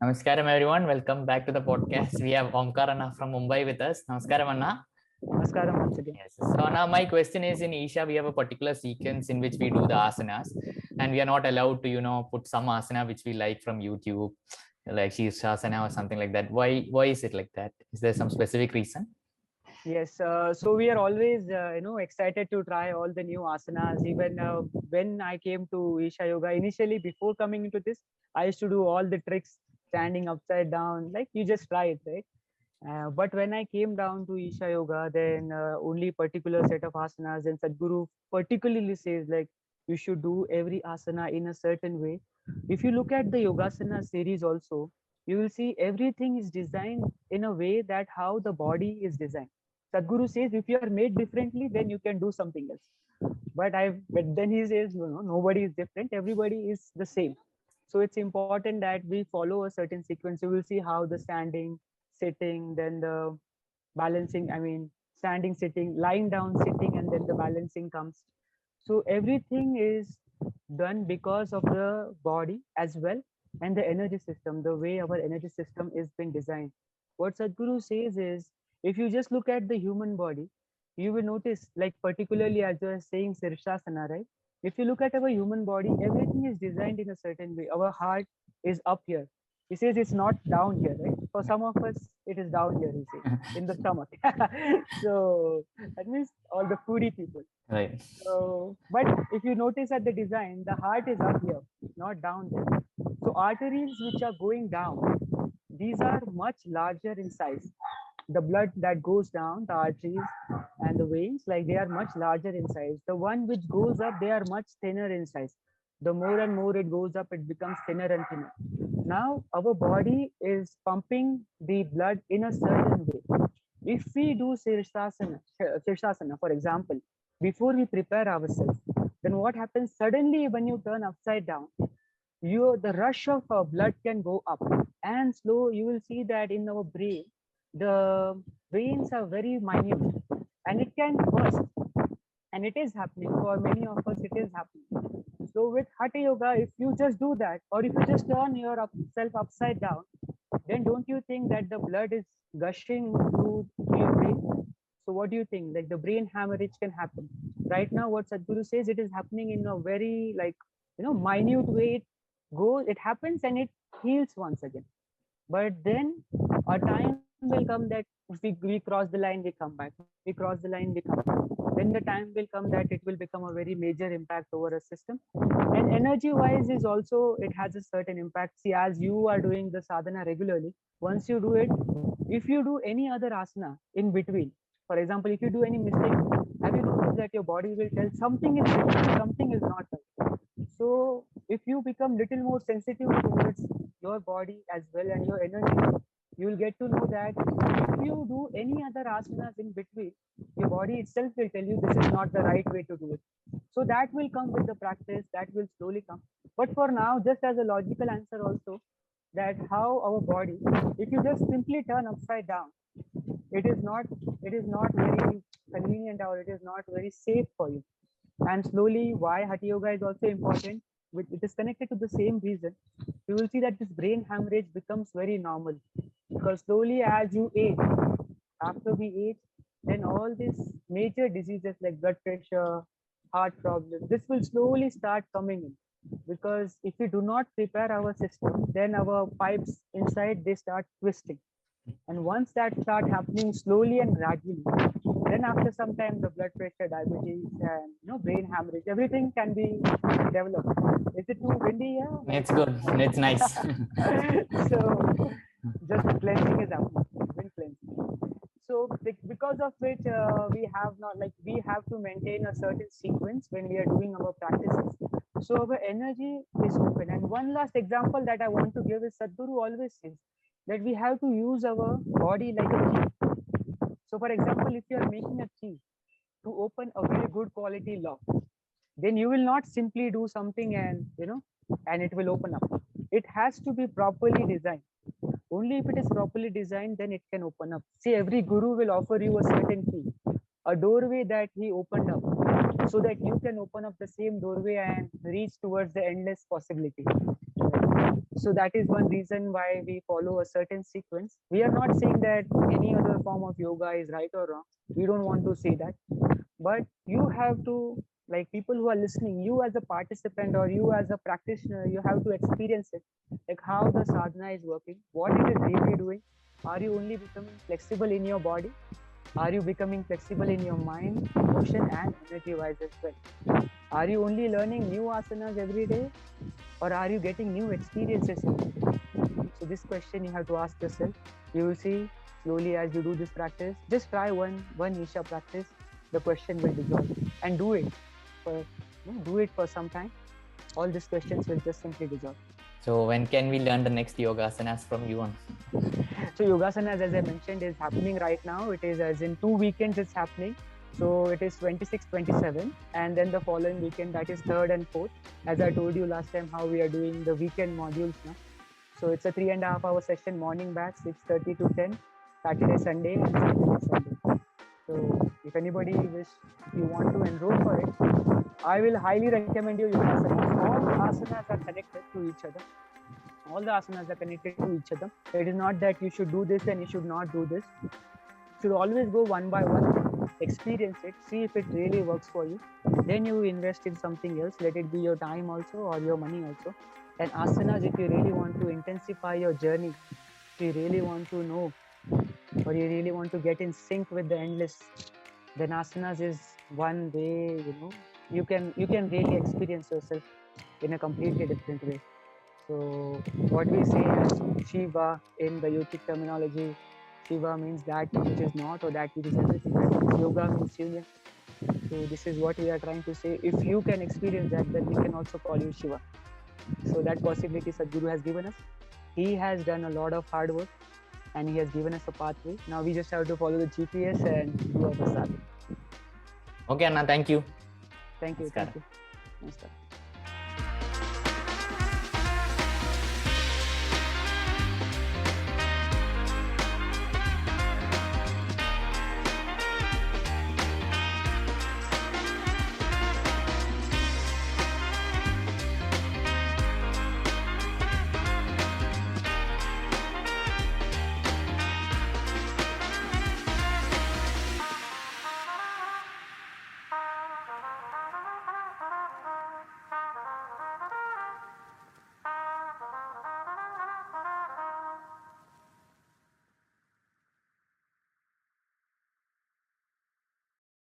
Namaskaram everyone. Welcome back to the podcast. We have Omkar Anna from Mumbai with us. Namaskaram Anna. Namaskaram once again. Yes. So now my question is, in Isha we have a particular sequence in which we do the asanas, and we are not allowed to put some asana which we like from YouTube, like Shirshasana or something like that. Why is it like that? Is there some specific reason? Yes, so we are always excited to try all the new asanas. Even when I came to Isha Yoga initially, before coming into this, I used to do all the tricks, standing upside down, like you just try it, right? But when I came down to Isha Yoga, then only particular set of asanas, and Sadhguru particularly says like you should do every asana in a certain way. If you look at the Yogasana series also, you will see everything is designed in a way that how the body is designed. Sadhguru says if you are made differently, then you can do something else. But then he says, nobody is different, everybody is the same. So it's important that we follow a certain sequence. You will see how the standing, sitting, then the balancing, standing, sitting, lying down, sitting, and then the balancing comes. So everything is done because of the body as well, and the energy system, the way our energy system is been designed. What Sadhguru says is, if you just look at the human body, you will notice, like particularly as you are saying Shirshasana, right? If you look at our human body, everything is designed in a certain way. Our heart is up here. He says it's not down here, right? For some of us, it is down here, he says, in the stomach. So that means all the foodie people. Right. So, but if you notice at the design, the heart is up here, not down there. So arteries which are going down, these are much larger in size. The blood that goes down, the arteries and the veins, like they are much larger in size. The one which goes up, they are much thinner in size. The more and more it goes up, it becomes thinner and thinner. Now our body is pumping the blood in a certain way. If we do Shirshasana, for example, before we prepare ourselves, then what happens suddenly when you turn upside down, the rush of blood can go up, and slow you will see that in our brain the veins are very minute and it can burst, and it is happening for many of us. It is happening. So with Hatha Yoga, if you just do that, or if you just turn yourself upside down, then don't you think that the blood is gushing to your brain? So what do you think? Like the brain hemorrhage can happen. Right now, what Sadhguru says, it is happening in a very minute way. It happens and it heals once again. But then a time will come that we cross the line, we come back. We cross the line, we come back. Then the time will come that it will become a very major impact over a system. And energy wise is also, it has a certain impact. See, as you are doing the sadhana regularly, once you do it, if you do any other asana in between, for example, if you do any mistake, have you noticed that your body will tell something is different, something is not right? So if you become little more sensitive towards your body as well and your energy, you will get to know that if you do any other asanas in between, your body itself will tell you this is not the right way to do it. So that will come with the practice, that will slowly come. But for now, just as a logical answer also, that how our body, if you just simply turn upside down, it is not very convenient, or it is not very safe for you. And slowly, why Hatha Yoga is also important, it is connected to the same reason. You will see that this brain hemorrhage becomes very normal, because slowly as you age, after we age, then all these major diseases like blood pressure, heart problems, this will slowly start coming in. Because if we do not prepare our system, then our pipes inside, they start twisting. And once that start happening slowly and gradually, then after some time, the blood pressure, diabetes, and brain hemorrhage, everything can be developed. Is it too windy here? It's good. It's nice. So just the cleansing is happening, wind cleansing. So because of which we have to maintain a certain sequence when we are doing our practices. So our energy is open. And one last example that I want to give is Sadhguru always says that we have to use our body like a key. So for example, if you are making a key to open a very good quality lock, then you will not simply do something and it will open up. It has to be properly designed. Only if it is properly designed, then it can open up. See, every guru will offer you a certain key, a doorway that he opened up, so that you can open up the same doorway and reach towards the endless possibility. So that is one reason why we follow a certain sequence. We are not saying that any other form of yoga is right or wrong. We don't want to say that. But you have to, like people who are listening, you as a participant or you as a practitioner, you have to experience it. Like how the sadhana is working, what it is really doing. Are you only becoming flexible in your body? Are you becoming flexible in your mind, emotion, and energy wise as well? Are you only learning new asanas every day, or are you getting new experiences every day? So this question you have to ask yourself. You will see slowly as you do this practice. Just try one Isha practice. The question will dissolve, and do it for some time. All these questions will just simply dissolve. So when can we learn the next yogasanas from you on? So yogasanas, as I mentioned, is happening right now. It is as in 2 weekends it's happening. So it is 26, 27, and then the following weekend, that is 3rd and 4th. As I told you last time, how we are doing the weekend modules now. So it's a 3.5 hour session, morning batch, 6:30 to 10, Saturday, Sunday, and Saturday, Sunday. So if anybody if you want to enroll for it, I will highly recommend you yogasanas. All asanas are connected to each other. All the asanas are connected to each other. It is not that you should do this and you should not do this. You should always go one by one, experience it, see if it really works for you. Then you invest in something else. Let it be your time also or your money also. And asanas, if you really want to intensify your journey, if you really want to know, or you really want to get in sync with the endless, then asanas is one way, you can really experience yourself in a completely different way. So what we say as Shiva in the yogic terminology, Shiva means that which is not or that which is everything. Yoga means union. So this is what we are trying to say. If you can experience that, then we can also call you Shiva. So that possibility Sadhguru has given us. He has done a lot of hard work and he has given us a pathway. Now we just have to follow the GPS and do our sadhana. Okay, Anna, thank you. Thank you. Namaskar. Thank you. Namaskar.